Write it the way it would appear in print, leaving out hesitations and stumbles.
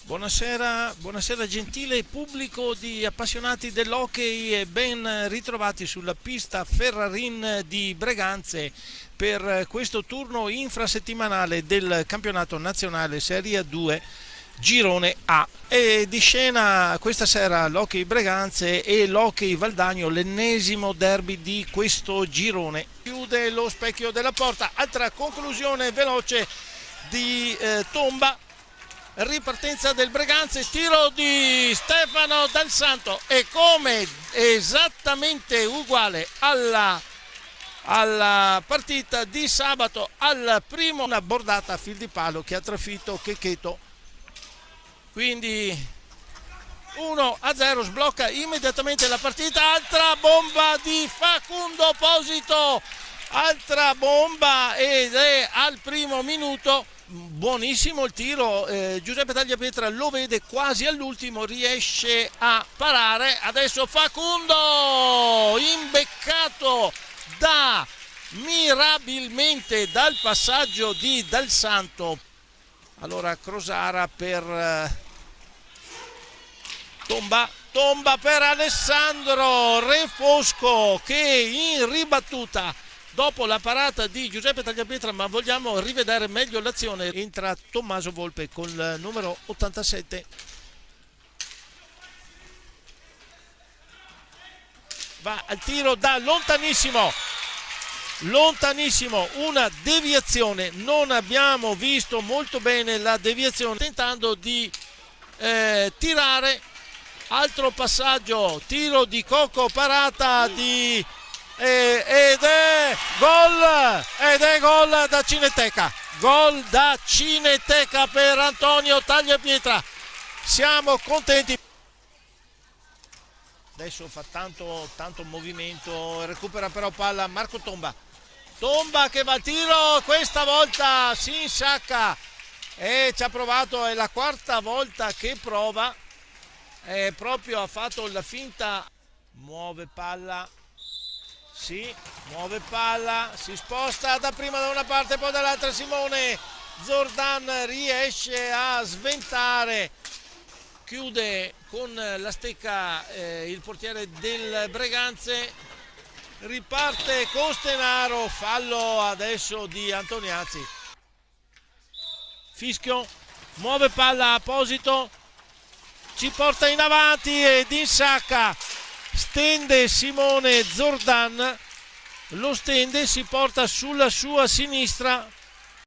Buonasera, buonasera gentile pubblico di appassionati dell'hockey e ben ritrovati sulla pista Ferrarin di Breganze per questo turno infrasettimanale del campionato nazionale Serie 2 Girone A. E di scena questa sera l'hockey Breganze e l'hockey Valdagno, l'ennesimo derby di questo girone. Chiude lo specchio della porta, altra conclusione veloce di Tomba. Ripartenza del Breganze, tiro di Stefano Dal Santo e come esattamente uguale alla partita di sabato, al primo una bordata a fil di palo che ha trafitto Checheto, quindi 1-0, sblocca immediatamente la partita. Altra bomba di Facundo Posito, altra bomba ed è al primo minuto. Buonissimo il tiro, Giuseppe Tagliapietra lo vede quasi all'ultimo, riesce a parare. Adesso Facundo imbeccato mirabilmente dal passaggio di Dal Santo. Allora Crosara per Tomba per Alessandro Refosco che in ribattuta dopo la parata di Giuseppe Tagliapietra, ma vogliamo rivedere meglio l'azione, entra Tommaso Volpe con il numero 87. Va al tiro da lontanissimo, una deviazione, non abbiamo visto molto bene la deviazione, tentando di tirare, altro passaggio, tiro di Cocco, parata di ed è gol da Cineteca, gol da Cineteca per Antonio Tagliapietra, siamo contenti. Adesso fa tanto movimento, recupera però palla Marco Tomba che va al tiro, questa volta si insacca e ci ha provato, è la quarta volta che prova, proprio ha fatto la finta, muove palla, si sposta dapprima da una parte poi dall'altra. Simone Zordan riesce a sventare, chiude con la stecca il portiere del Breganze, riparte Costenaro, fallo adesso di Antoniazzi. Fischio, muove palla a Posito, ci porta in avanti ed insacca, stende Simone Zordan, lo stende, si porta sulla sua sinistra,